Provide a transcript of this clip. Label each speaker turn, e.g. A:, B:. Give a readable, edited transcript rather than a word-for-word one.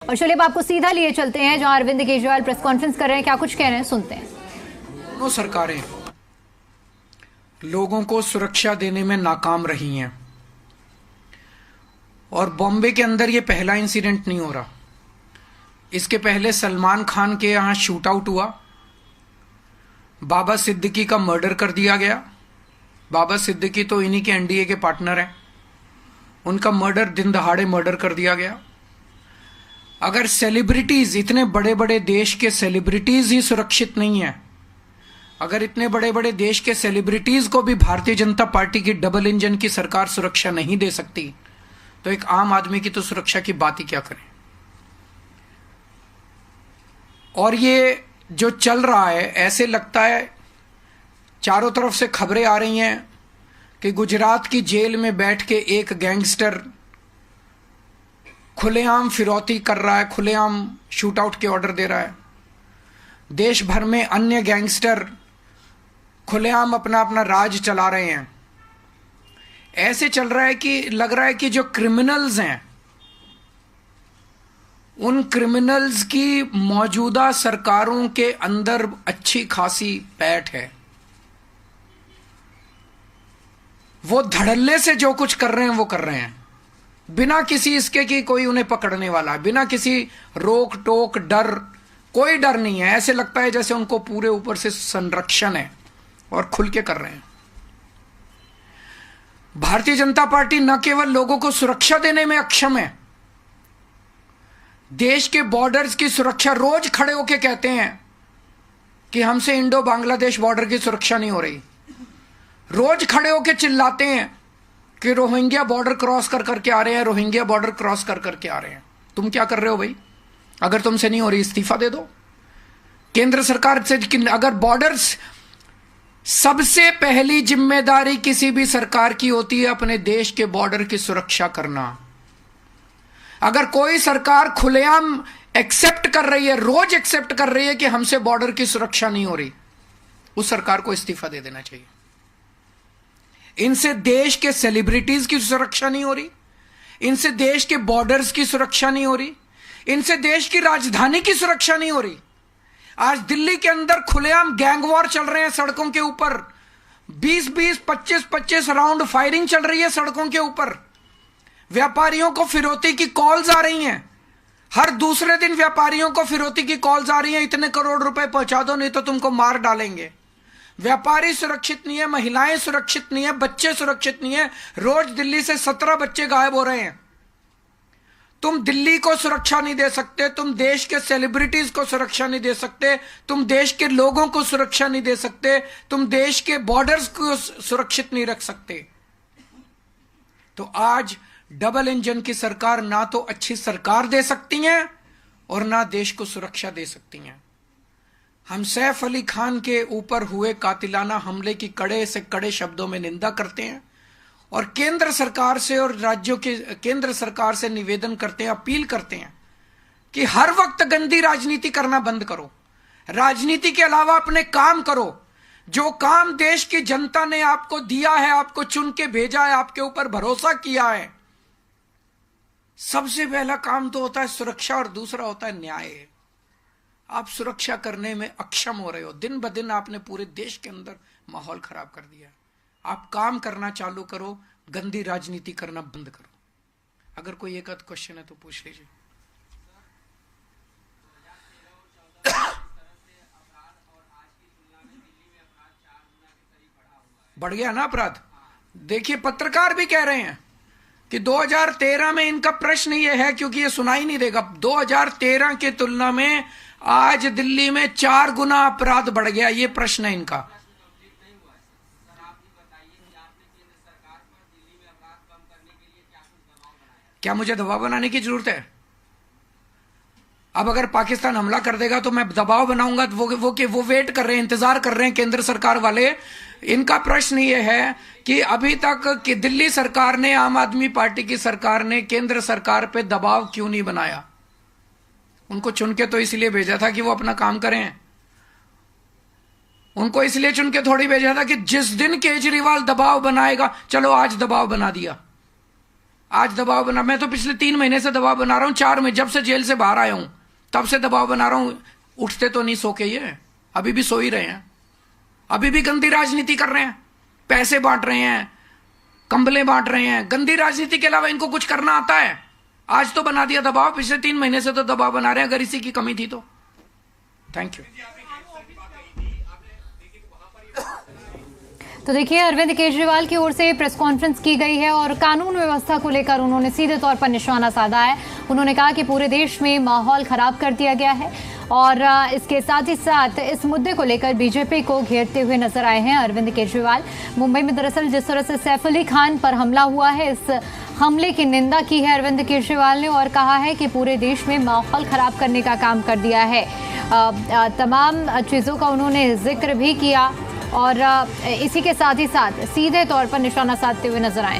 A: और चलिए अब आपको सीधा लिए चलते हैं जहां अरविंद केजरीवाल प्रेस कॉन्फ्रेंस कर रहे हैं। क्या कुछ कह रहे हैं, सुनते हैं।
B: दोनों सरकारें लोगों को सुरक्षा देने में नाकाम रही हैं और बॉम्बे के अंदर ये पहला इंसिडेंट नहीं हो रहा। इसके पहले सलमान खान के यहां शूट आउट हुआ, बाबा सिद्दीकी का मर्डर कर दिया गया। बाबा सिद्दीकी तो इन्हीं के एनडीए के पार्टनर हैं, उनका मर्डर दिन दहाड़े मर्डर कर दिया गया। अगर सेलिब्रिटीज, इतने बड़े बड़े देश के सेलिब्रिटीज ही सुरक्षित नहीं है, अगर इतने बड़े बड़े देश के सेलिब्रिटीज को भी भारतीय जनता पार्टी की डबल इंजन की सरकार सुरक्षा नहीं दे सकती, तो एक आम आदमी की तो सुरक्षा की बात ही क्या करें। और ये जो चल रहा है, ऐसे लगता है चारों तरफ से खबरें आ रही हैं कि गुजरात की जेल में बैठ के एक गैंगस्टर खुलेआम फिरौती कर रहा है, खुलेआम शूट आउट के ऑर्डर दे रहा है। देश भर में अन्य गैंगस्टर खुलेआम अपना अपना राज चला रहे हैं। ऐसे चल रहा है कि लग रहा है कि जो क्रिमिनल्स हैं, उन क्रिमिनल्स की मौजूदा सरकारों के अंदर अच्छी खासी पैठ है। वो धड़ल्ले से जो कुछ कर रहे हैं वो कर रहे हैं, बिना किसी इसके कि कोई उन्हें पकड़ने वाला है, बिना किसी रोक टोक डर, कोई डर नहीं है। ऐसे लगता है जैसे उनको पूरे ऊपर से संरक्षण है और खुल के कर रहे हैं। भारतीय जनता पार्टी न केवल लोगों को सुरक्षा देने में अक्षम है, देश के बॉर्डर्स की सुरक्षा, रोज खड़े होके कहते हैं कि हमसे इंडो बांग्लादेश बॉर्डर की सुरक्षा नहीं हो रही। रोज खड़े होके चिल्लाते हैं कि रोहिंग्या बॉर्डर क्रॉस कर करके आ रहे हैं, रोहिंग्या बॉर्डर क्रॉस कर करके आ रहे हैं। तुम क्या कर रहे हो भाई? अगर तुमसे नहीं हो रही, इस्तीफा दे दो केंद्र सरकार से। अगर बॉर्डर्स, सबसे पहली जिम्मेदारी किसी भी सरकार की होती है अपने देश के बॉर्डर की सुरक्षा करना। अगर कोई सरकार खुलेआम एक्सेप्ट कर रही है, रोज एक्सेप्ट कर रही है कि हमसे बॉर्डर की सुरक्षा नहीं हो रही, उस सरकार को इस्तीफा दे देना चाहिए। इनसे देश के सेलिब्रिटीज की सुरक्षा नहीं हो रही, इनसे देश के बॉर्डर्स की सुरक्षा नहीं हो रही, इनसे देश की राजधानी की सुरक्षा नहीं हो रही। आज दिल्ली के अंदर खुलेआम गैंग वॉर चल रहे हैं सड़कों के ऊपर, 20-20, 25-25 राउंड फायरिंग चल रही है सड़कों के ऊपर। व्यापारियों को फिरौती की कॉल्स आ रही हैं, हर दूसरे दिन व्यापारियों को फिरौती की कॉल्स आ रही हैं, इतने करोड़ रुपए पहुंचा दो नहीं तो तुमको मार डालेंगे। व्यापारी सुरक्षित नहीं है, महिलाएं सुरक्षित नहीं है, बच्चे सुरक्षित नहीं है। रोज दिल्ली से 17 बच्चे गायब हो रहे हैं। तुम दिल्ली को सुरक्षा नहीं दे सकते, तुम देश के सेलिब्रिटीज को सुरक्षा नहीं दे सकते, तुम देश के लोगों को सुरक्षा नहीं दे सकते, तुम देश के बॉर्डर्स को सुरक्षित नहीं रख सकते। तो आज डबल इंजन की सरकार ना तो अच्छी सरकार दे सकती है और ना देश को सुरक्षा दे सकती हैं। हम सैफ अली खान के ऊपर हुए कातिलाना हमले की कड़े से कड़े शब्दों में निंदा करते हैं और केंद्र सरकार से और राज्यों के केंद्र सरकार से निवेदन करते हैं, अपील करते हैं कि हर वक्त गंदी राजनीति करना बंद करो, राजनीति के अलावा अपने काम करो। जो काम देश की जनता ने आपको दिया है, आपको चुन के भेजा है, आपके ऊपर भरोसा किया है, सबसे पहला काम तो होता है सुरक्षा और दूसरा होता है न्याय। आप सुरक्षा करने में अक्षम हो रहे हो। दिन ब दिन आपने पूरे देश के अंदर माहौल खराब कर दिया। आप काम करना चालू करो, गंदी राजनीति करना बंद करो। अगर कोई एक आध क्वेश्चन है तो पूछ लीजिए। बढ़ गया ना अपराध? देखिए, पत्रकार भी कह रहे हैं कि 2013 में इनका प्रश्न ये है, क्योंकि ये सुनाई नहीं देगा, 2013 की तुलना में आज दिल्ली में 4 गुना अपराध बढ़ गया। ये प्रश्न है इनका। क्या मुझे दबाव बनाने की जरूरत है? अब अगर पाकिस्तान हमला कर देगा तो मैं दबाव बनाऊंगा, तो वो वेट कर रहे हैं, इंतजार कर रहे हैं केंद्र सरकार वाले। इनका प्रश्न ये है कि अभी तक कि दिल्ली सरकार ने, आम आदमी पार्टी की सरकार ने केंद्र सरकार पे दबाव क्यों नहीं बनाया? उनको चुन के तो इसलिए भेजा था कि वो अपना काम करें। उनको इसलिए चुन के थोड़ी भेजा था कि जिस दिन केजरीवाल दबाव बनाएगा, चलो आज दबाव बना दिया। आज दबाव बना, मैं तो पिछले 3 महीने से दबाव बना रहा हूं, 4 में जब से जेल से बाहर आया हूं तब से दबाव बना रहा हूं। उठते तो नहीं सो के, ये अभी भी सो ही रहे हैं, अभी भी गंदी राजनीति कर रहे हैं, पैसे बांट रहे हैं, कंबलें बांट रहे हैं। गंदी राजनीति के अलावा इनको कुछ करना आता है? आज तो बना दिया दबाव, पिछले 3 महीने से तो दबाव बना रहे हैं, अगर इसी की कमी थी तो। Thank you.
A: तो देखिए, अरविंद केजरीवाल की ओर से प्रेस कॉन्फ्रेंस की गई है और कानून व्यवस्था को लेकर उन्होंने सीधे तौर पर निशाना साधा है। उन्होंने कहा कि पूरे देश में माहौल खराब कर दिया गया है और इसके साथ ही साथ इस मुद्दे को लेकर बीजेपी को घेरते हुए नजर आए हैं अरविंद केजरीवाल। मुंबई में दरअसल जिस तरह से सैफ अली खान पर हमला हुआ है, इस हमले की निंदा की है अरविंद केजरीवाल ने और कहा है कि पूरे देश में माहौल खराब करने का काम कर दिया है। तमाम चीज़ों का उन्होंने जिक्र भी किया और इसी के साथ ही साथ सीधे तौर पर निशाना साधते हुए नजर आए।